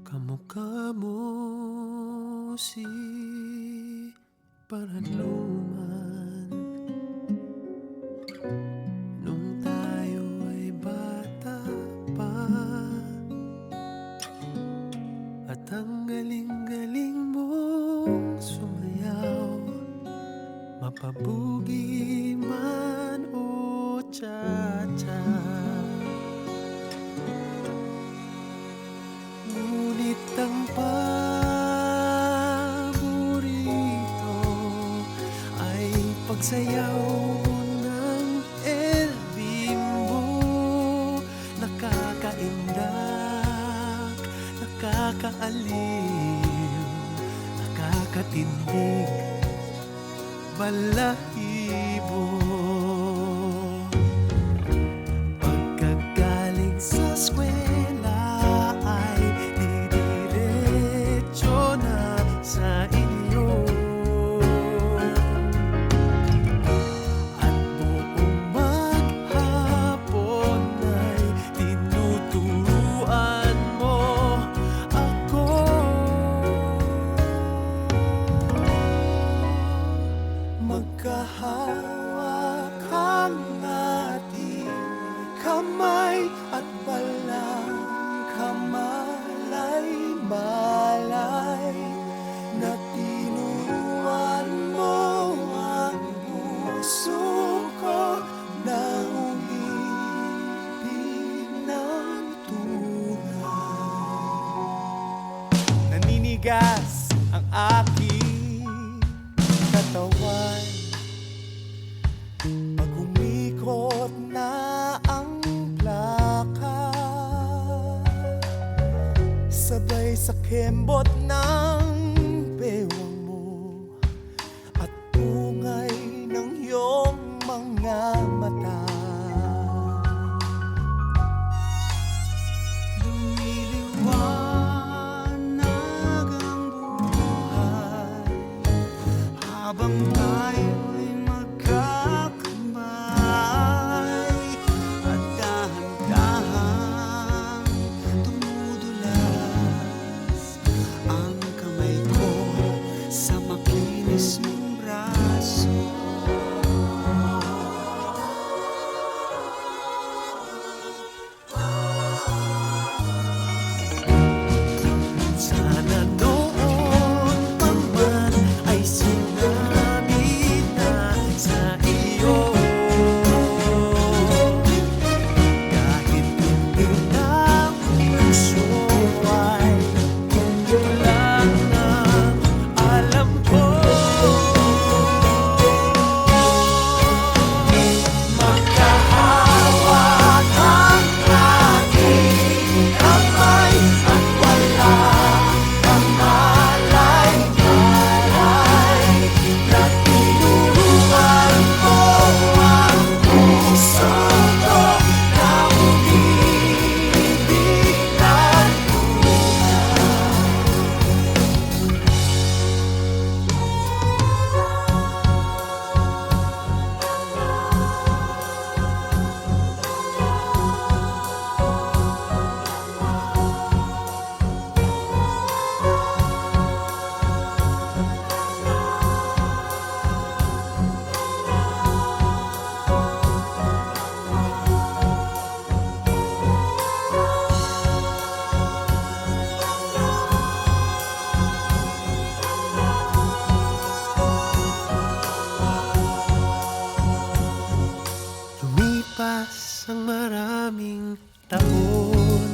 Kamukha mo si Paranuman nung tayo ay bata pa. At ang galing-galing mong sumayaw, mapabugi man o cha-cha. Ngunit ang paborito ay pagsayaw ng El Bimbo. Nakakaindak, nakakaaliw, nakakatindig, balahibo. Pagkagaling sa eskwela ay didiretso na sa inyo, at buong maghapon ay tinuturuan mo ako. Magkahawak ang ating kamay at walang kamalay-malay na tinuruan mo ang puso ko na umibig ng tunay. Naninigas ang aking katawan pag umikot na ang plaka, sabay sa kembot ng bewang mo at tungay ng iyong mga mata. Lumiliwanag ang buhay habang tayo'y magkakamay, at dahan-dahang tumudulas ang kamay ko sa makinis mong braso. Sana noon pa man ay sinabi na sa iyo, kahit hindi na puso ay lang ang alam ko. Magkahawak ang ating kamay at walang kamalay-malay na tinuruan mo ang puso ko na umibig ng lumipas ang maraming taon,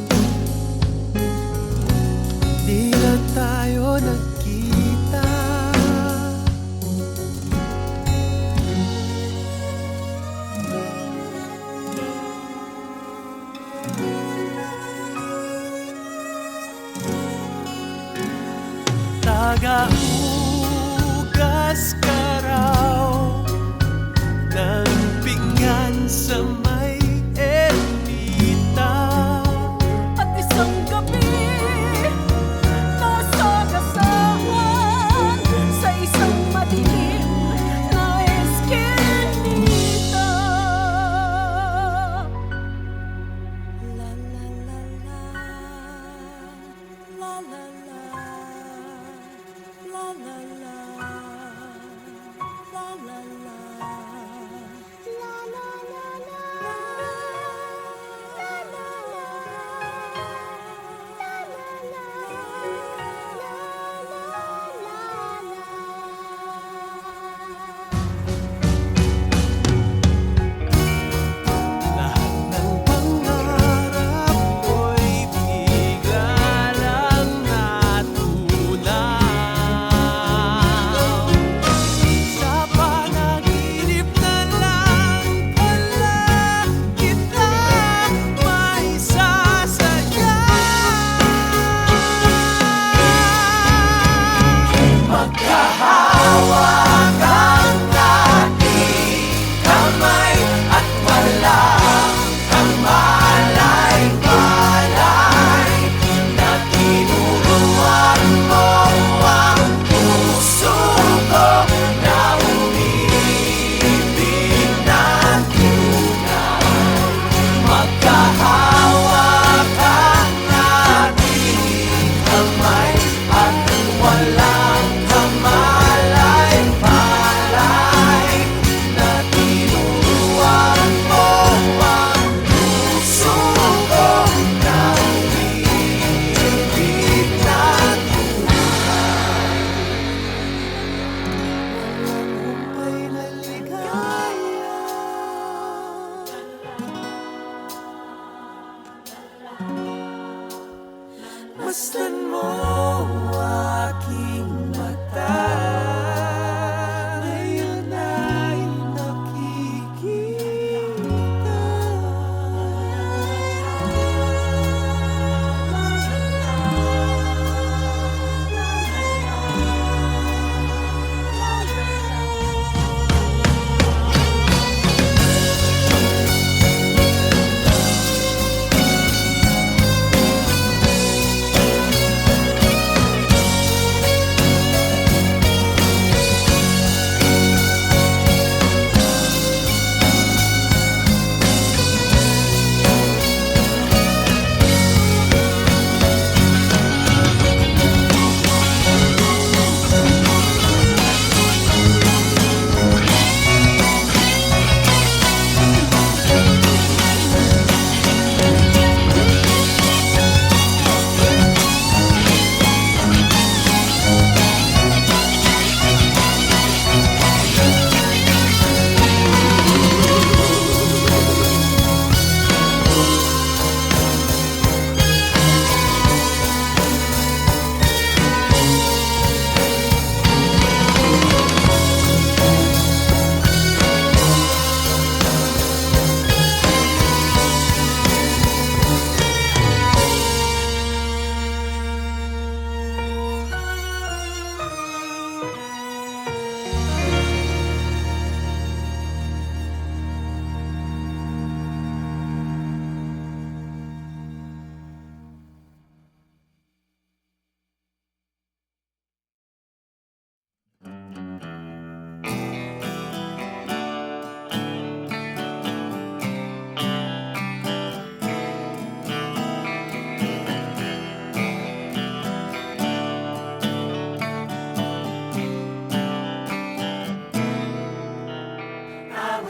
di na tayo nagkita. Tagahugas ka raw ng pinggan sa may ermita,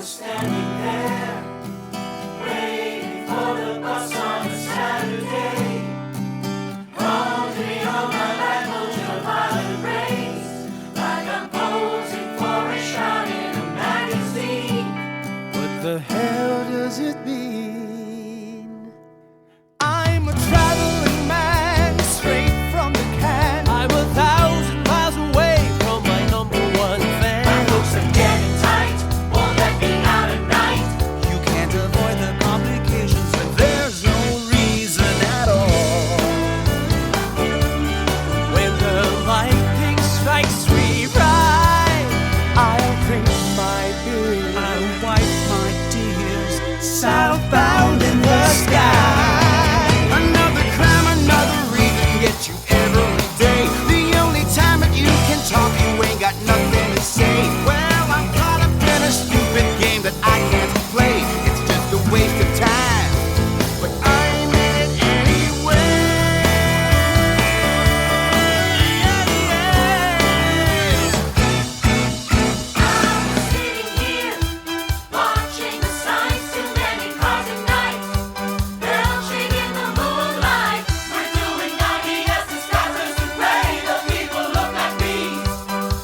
was standing there, waiting for the bus on a Saturday. Wondering how my life ultraviolet rays, like I'm posing for a shot in a magazine. What the hell does it mean? I'm a traveling man, straight from the can. I'm 1,000 miles away from my number one fan. My hopes are getting tight, won't let me out at night. You can't avoid the complications, but there's no reason at all. When the lightning strikes me right, I'll drink my beer, I'll wipe my tears, southbound in the sky. Another crime, another reason gets you every day. The only time that you can talk, you ain't got nothing to say. Well, I'm caught up in a stupid game that I can't play. It's just a waste of time, but I'm in it anyway. I'm sitting here, watching the signs, too many cars at night, belching in the moonlight. We're doing 90 as the sky turns to gray. The people look at me,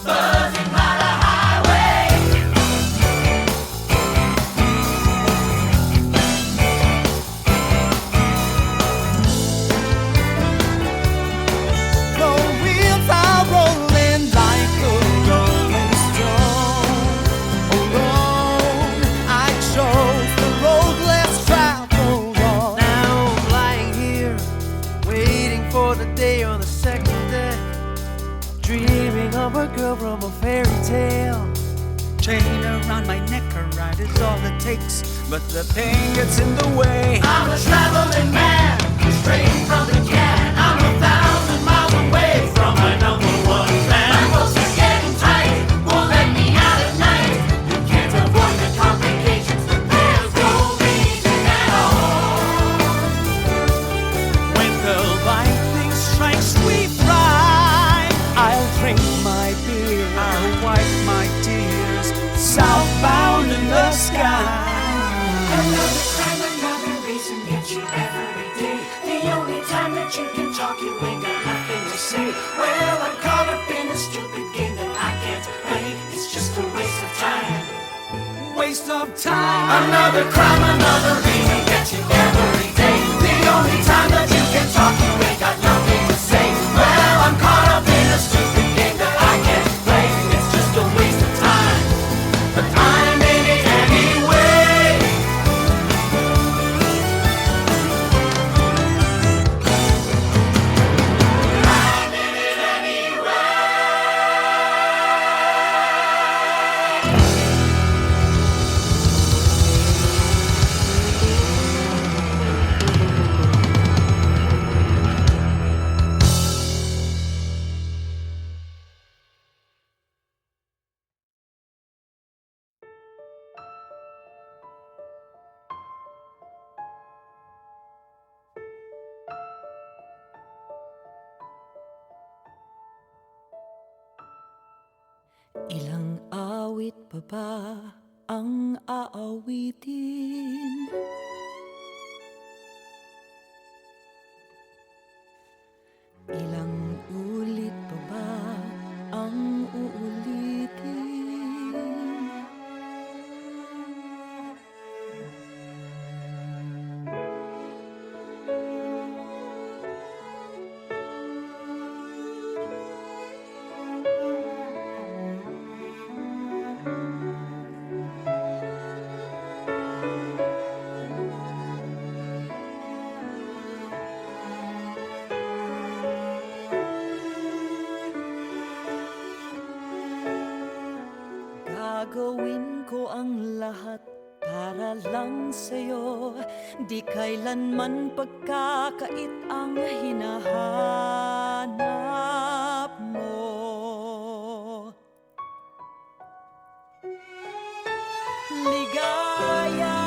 buzzing by the highway. The wheels are rolling like a rolling stone. Alone, I chose the road less traveled on. Now I'm lying here, waiting for the day on the second deck, dreaming of a girl from a fairy tale. Chain around my neck, a ride is all it takes, but the pain gets in the way. I'm a traveling man, straight from the can. I'm 1,000 miles away from my number one fan. My hopes are getting tight, won't let me out at night. You can't avoid the complications, but there's no reason at all. When the lightning strikes me right, I'll drink my beer, I'll wipe my tears, southbound in the sky. Another crime, another reason gets you every day. The only time that you can talk, you ain't got nothing to say. Well, I'm caught up in a stupid game that I can't play. It's just a waste of time. Waste of time. Another crime, another reason gets you every day. The only time that you can talk, you ain't got nothing to say. Well, I'm caught up in a stupid game that I can't play. It's just a waste of time, but I'm in it anyway. I'm in it anyway. Ilang awit pa ba ang aawitin? Ilang ulit pa ba ang uulitin? Gagawin ko ang lahat para lang sa'yo. Di kailanman pagkakait ang hinahanap mo. Ligaya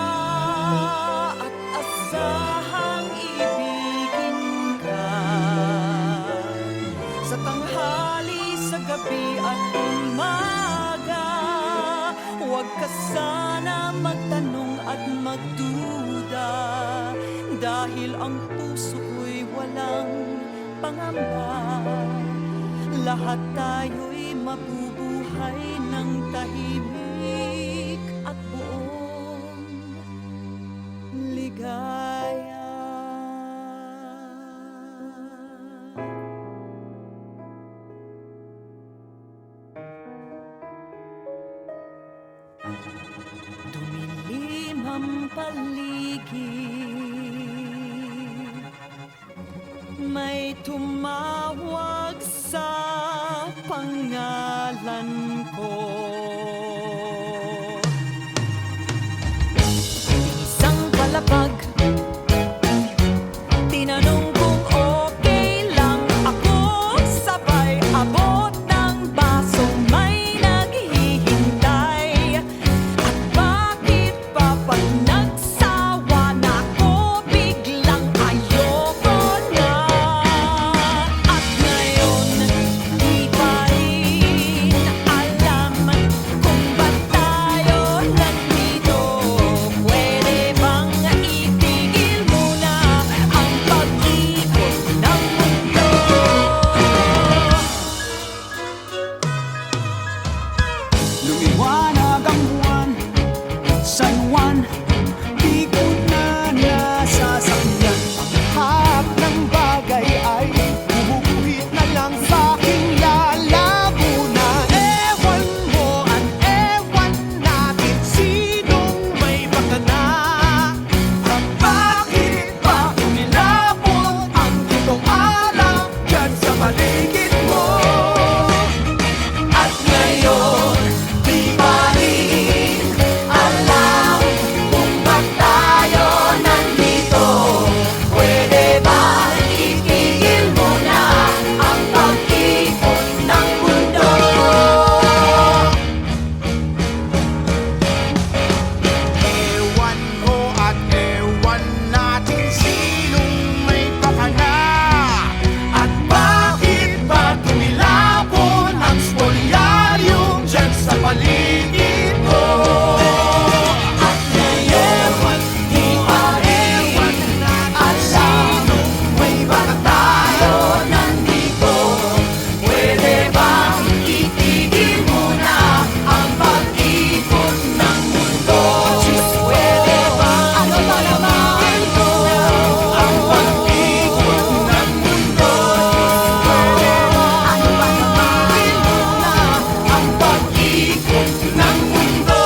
at asahang ibigin ka sa tanghali, sa gabi at umaga. Huwag ka sana ang puso ko'y walang pangamba. Lahat tayo'y mabubuhay ng tahimik at buong ligaya. Dumilim ang paligid, may tumawag sa pangalan ko. Isang palapag, tinanong kung okay lang ako. Sabay abot ng baso, may naghihintay. At bakit pa pag nagsawa na ako, biglang ayoko na. At ngayon, di pa rin alam kung ba't tayo nandito. Pwede bang itigil muna ang pag-ikot ng mundo? Lumiwanag ang buwan, San Juan, di ko na nasasakyan. Ang hap ng bagay ay bumubuhit na lang sa'king lalamunan. Ewan mo at ewan natin sinong may bakana. At bakit pa umilapot ang itong alak dyan sa paligid mo? At ngayon, di pa rin alam kung ba't tayo nandito. Pwede ba itigil mo na ang pag-ikot ng mundo? Ewan ko at ewan natin sinong may pakana. At bakit ba tumilapon ang spolyarium dyan sa paligid mo? At ngayon, di pa rin alam may bakit tayo nandito. Pwede bang itigil mo na ang pag-ikot ng mundo? Pwede bang ano ba naman ito? Ang pag-ikot ng mundo. Pwede bang ano ba naman ito na ang pag-ikot ng mundo?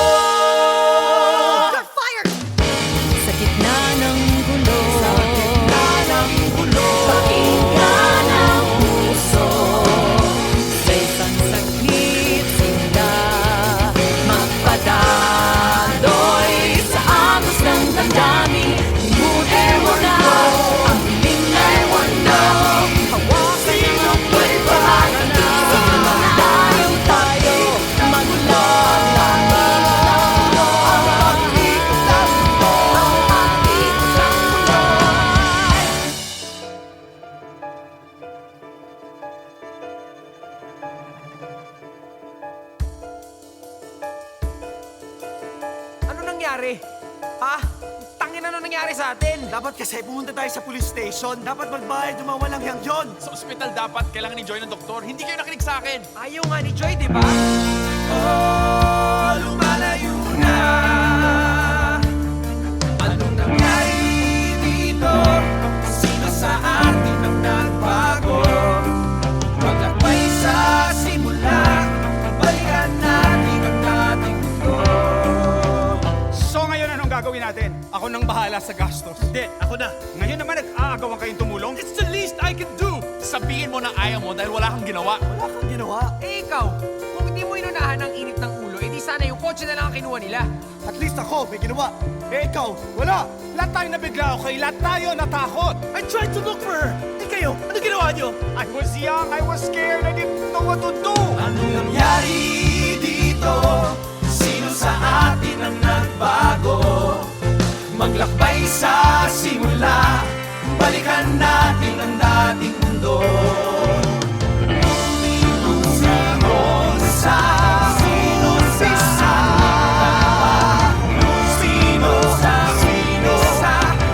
Sa gitna ng gulo, Pakinggan ang puso. sa isang saglit sila magpadaloy sa agos ng damdamin. Himutin mo na ang lingay wanda. Hawakan ang may bahagi. Dayo tayo maglalakad. Ang pag-ikot ng mundo, ang pag-ikot ng mundo. Ano nangyari? Ha? Tangin ano nangyari sa atin? Dapat kasi pumunta tayo sa police station. Dapat magbayad yung mga walang hiyang yun. Sa ospital dapat kailangan ni Joy ng doktor. Hindi kayo nakinig sa akin. Ayaw nga ni Joy, di ba? Oh, lumalayo na. Anong nangyari dito? Sino sa atin ang nagbago? Maglakbay sa simula, balikan natin ang dating mundo. So ngayon anong gagawin natin? Ako nang bahala sa gastos. Hindi, ako na. Ngayon naman nag-aagawan kayong tumulong? It's the least I can do. Sabihin mo na ayaw mo dahil wala kang ginawa. Wala kang ginawa. Eh ikaw, kung hindi mo inunahan ang init ng ulo, edi sana yung kotse na lang ang kinuha nila. At least ako, may ginawa. Eh ikaw, wala. Lahat tayo nabigla, okay? Lahat tayo natakot. I tried to look for her. Eh kayo, ano ginawa nyo? I was young, I was scared, I didn't know what to do. Anong nangyari dito? Sino sa atin ang nagbago? Maglakbay sa simula, balikan natin ang dating mundo.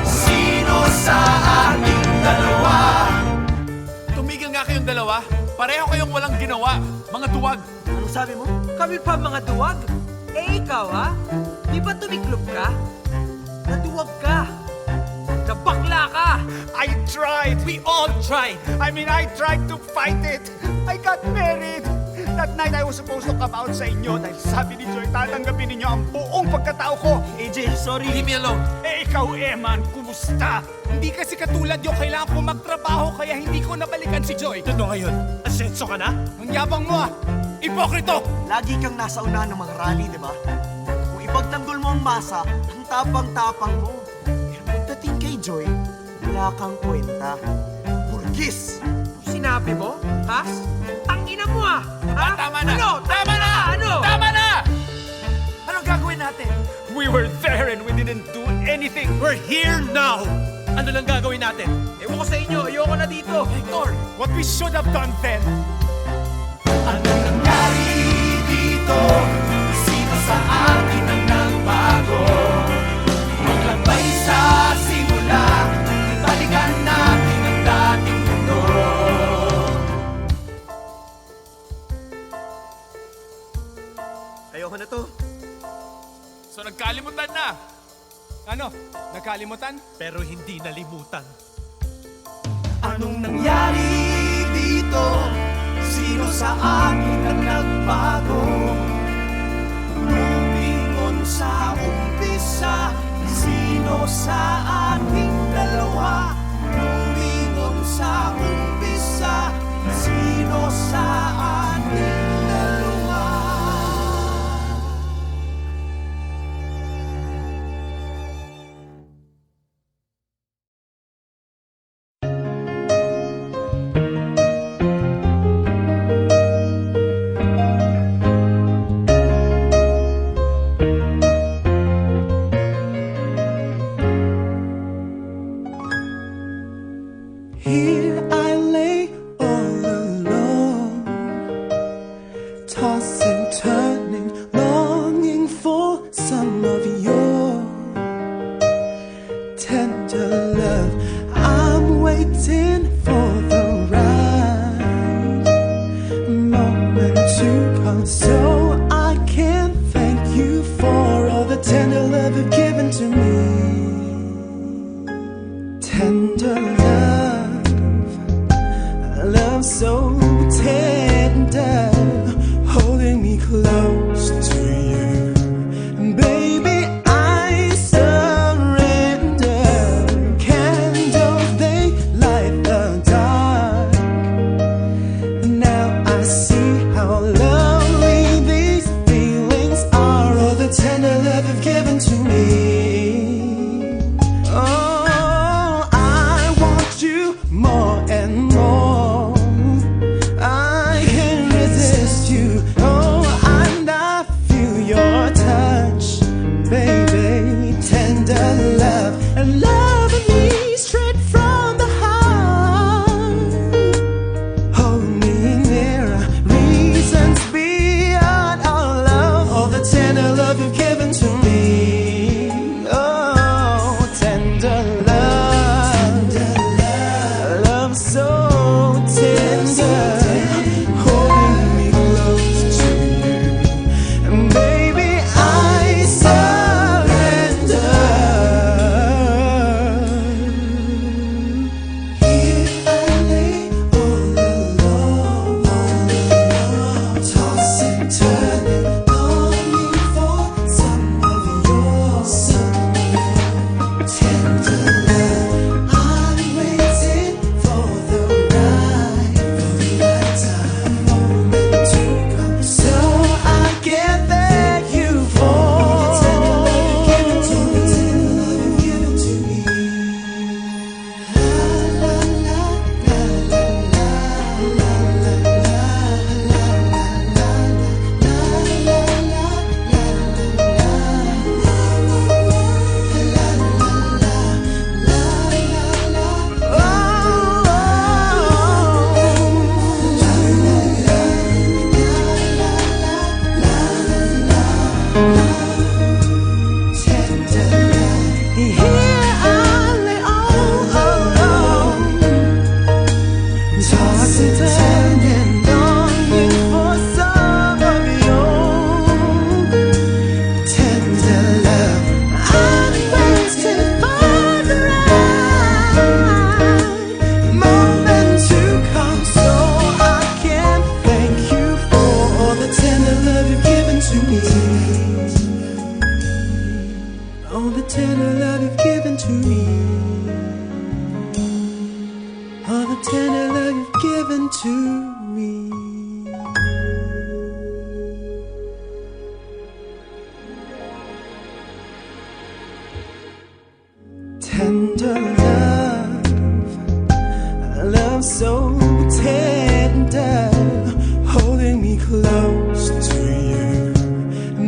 Sino sa ha? Di ba tumiklop ka? Naduwag ka. Nabakla ka. I tried. We all tried. I tried to fight it. I got married. That night, I was supposed to come out sa inyo dahil sabi ni Joy, tatanggapin ninyo ang buong pagkatao ko. AJ, sorry. Leave me alone. Eh, ikaw, Eman, kumusta? Hindi kasi katulad yung kailangan ko magtrabaho kaya hindi ko nabalikan si Joy. Ano ngayon? Asenso ka na? Ang yabang mo, ah. Ipokrito! Lagi kang nasa unahan ng mga rally, di ba? Kung ipagtanggol mo ang masa, ang tapang-tapang mo. Pero pagdating kay Joy, wala kang kwenta. Burgis! Sinabi mo? Ha? Tangina mo ah! Ha? Tama na! Ano? Tama na! Ano? Tama na! Anong gagawin natin? We were there and we didn't do anything. We're here now! Ano lang gagawin natin? Ewan ko sa inyo, ayoko na dito. Hector! What we should have done then. Anong nangyari dito? Sino sa atin ang nagbago? Maglambay sa simula, balikan natin ang dating mundo. Ayoko na to. So nagkalimutan na. Ano? Nagkalimutan? Pero hindi nalimutan. Anong nangyari dito? Sino sa atin ang nagbago? Lumingon sa umpisa. Sino sa ating dalawa? Lumingon sa umpisa. Sino sa ating dalawa? Here I lay all alone, tossing, turning, longing for some of your tender love. I'm waiting for the right moment to come so I can thank you for all the tender love you've given to me. Tender love so tender, holding me close to you. Baby, I surrender. Candles, they light the dark. Now I see how lovely these feelings are, all the tender love you've given to me. Oh, I want the tender love you've given to me. All the tender love you've given to me. Tender love, love so tender, holding me close to you.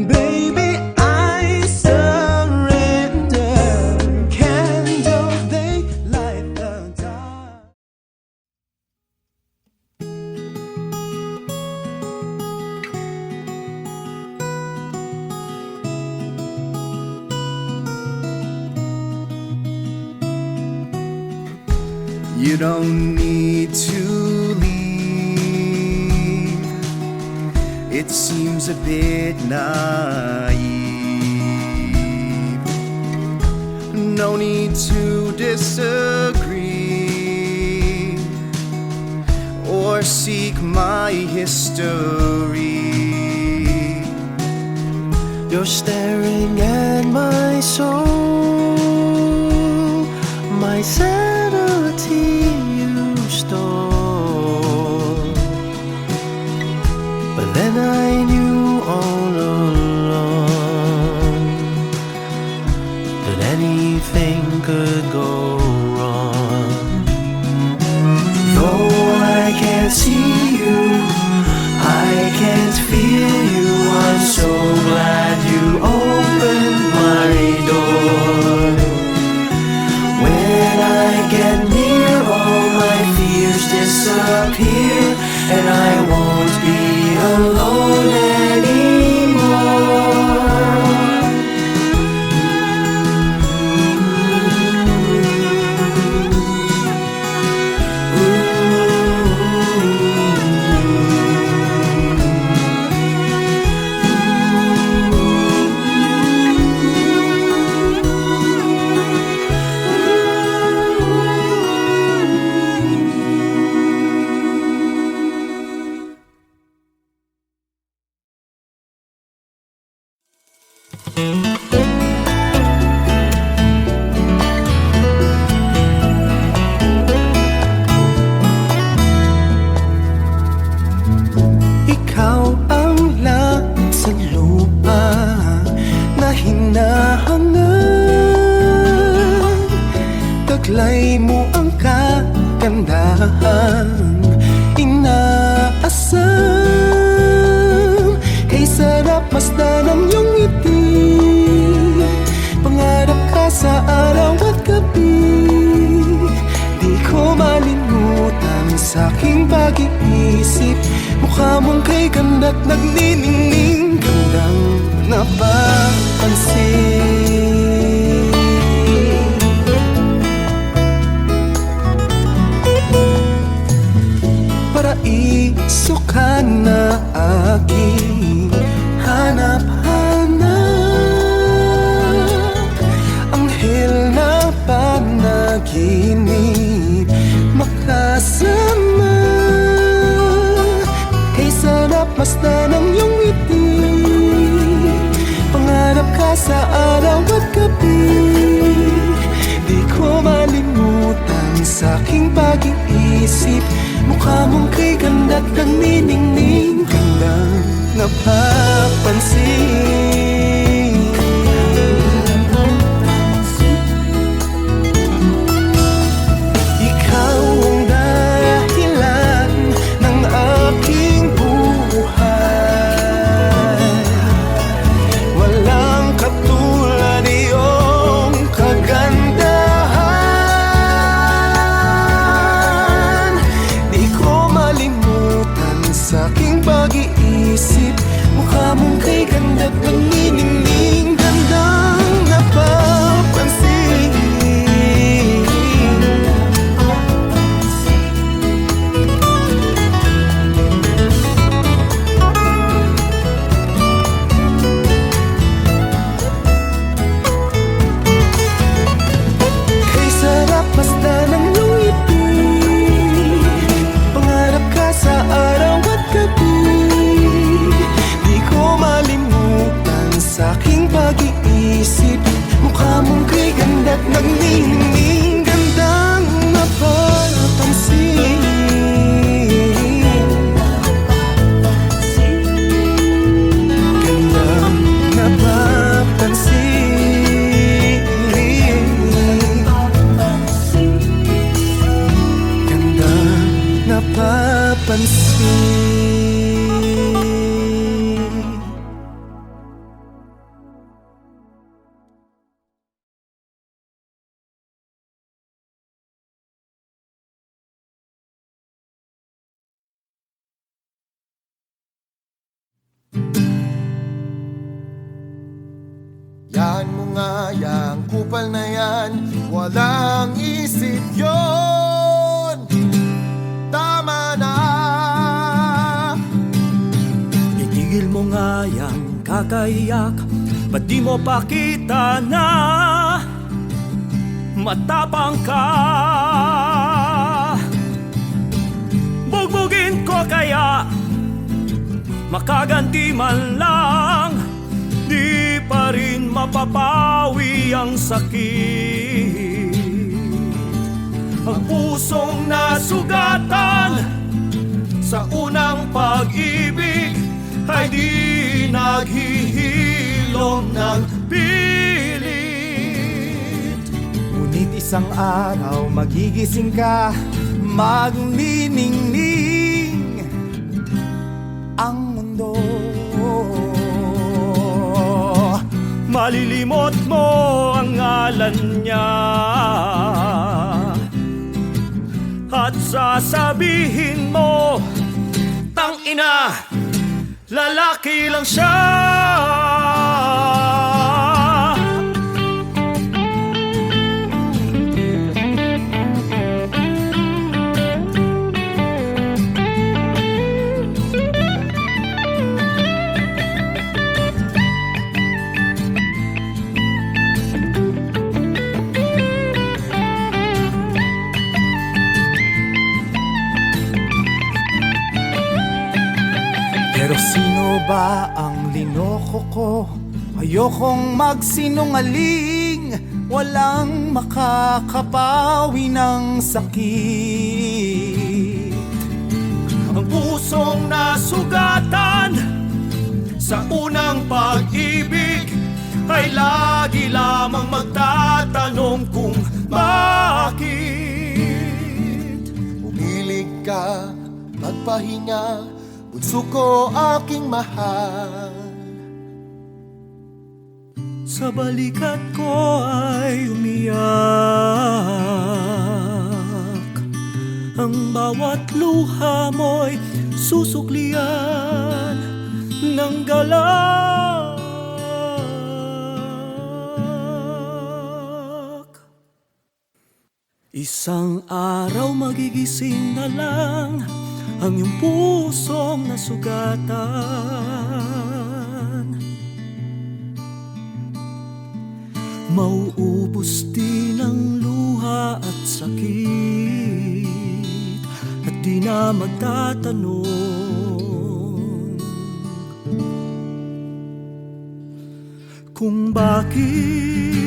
Baby, I surrender. Candles, they light the dark. You don't need to leave. It seems a bit naive. No need to disagree or seek my history. You're staring at my soul, my sanity you stole. But then I knew all along that anything could go wrong. Though I can't see you, I can't feel you. I'm so glad you opened my door. When I get near, all my fears disappear, and I won't be alone anymore. Ikaw ang langit sa lupa na hinahangan. Taglay mo ang kagandahan, inaasam. Kay sarap masdan ang iyong ngiti, pangarap ka sa araw at gabi. Di ko malimutan sa aking pag-iisip, mukha mong kay ganda't nagniningning, gandang napapansin. Paraiso ka na aking hanap-hanap, anghel na panaginip makasama. Kay sarap masdan ang iyong ngiti, pangarap ka sa araw at gabi. Di ko malimutan sa aking pag-iisip, mukha mong kay ganda't nagniningning, gandang napapansin. Ikaw ang dahilan ng aking buhay. Walang katulad iyong kagandahan. Di ko malimutan sa aking pag-iisip, mukha mong kay ganda't nagniningning, gandang napapansin. Kay sarap masdan ang iyong ngiti, pangarap ka sa araw at gabi. Di ko malimutan sa aking pag-iisip, Mukha mong kay ganda't nagniningning, gandang napapansin. Gandang napapansin. Gandang napapansin. Yan mo nga yang kupal na yan, walang isip yon. Tama na. Itigil mo nga yang kakaiyak, ba't di mo pakita na matapang ka? Bugbugin ko kaya, makaganti man lang, di pa rin mapapawi ang sakit. Ang pusong nasugatan sa unang pag-ibig ay di naghihilom ng pilit. Ngunit isang araw magigising ka, magniningning ang mundo. Malilimot mo ang ngalan niya at sasabihin mo, tangina, lalaki lang siya. Pero sino ba ang linoko ko? Ayokong magsinungaling, walang makakapawi ng sakit. Ang pusong nasugatan sa unang pag-ibig ay lagi lamang magtatanong kung bakit. Umilig ka, magpahinga, bunso ko aking mahal. Sa balikat ko ay umiyak, ang bawat luha mo'y susuklian ng galak. Isang araw magigising na lang ang iyong pusong nasugatan. Mauubos din ang luha at sakit, at di na magtatanong kung bakit.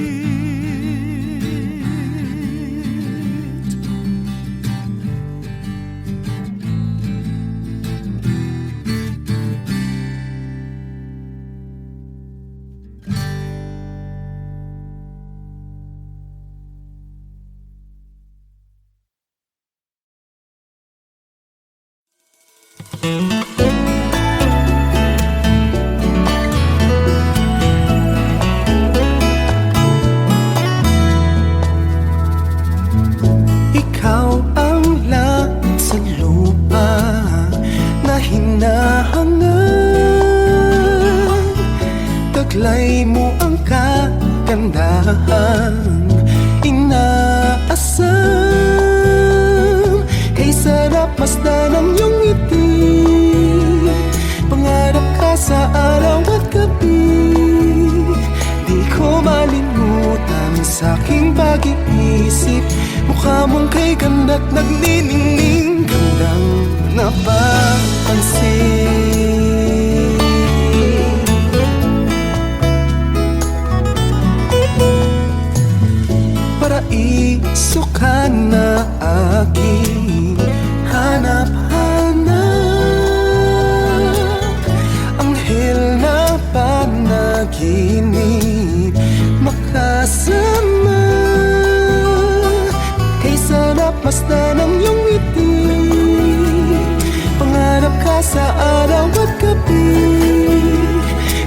Ikaw ang langit sa lupa na hinahangan. Taglay mo ang kagandahan, inaasam. Kay sarap masdan ang iyong ngiti, pangarap ka sa araw at gabi. Di ko malimutan sa aking pag-iisip, mukha mong kay ganda't nagniningning, gandang napapansin. ka na aking hanap-hanap. Anghel na panaginip makasama. Kay sarap masdan ang iyong ngiti. Pangarap ka sa araw at gabi.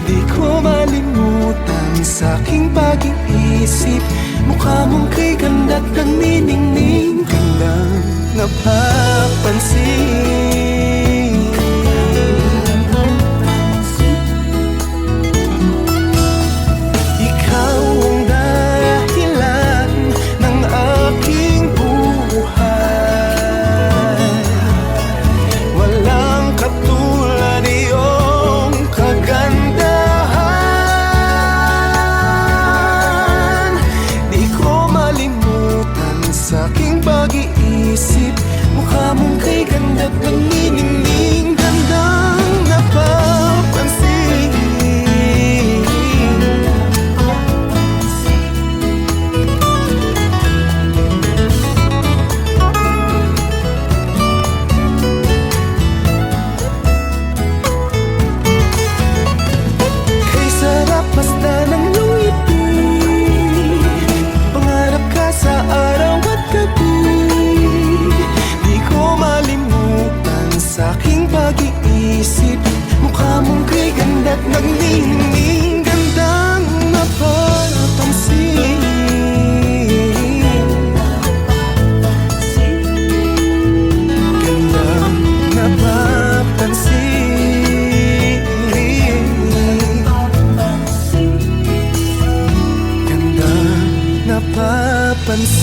Di ko malimutan sa aking pag-iisip. Mukha mong kay ganda't naniningning. Kailang napapansin. Ikaw ang dahilan ng aking buhay. Walang katulad iyong kagandahan. Di ko malimutan sa aking pag-iisip. Mukha mong kay ganda't naniningning. Gandang napapansin. Kay sarap basta ng iyong ngiti. Pangarap ka sa araw at gabi. Di ko malimutan sa aking pag-iisip. Mukha mong kay ganda't naniningning. Gandang napapansin. Gandang napapansin. Gandang napapansin.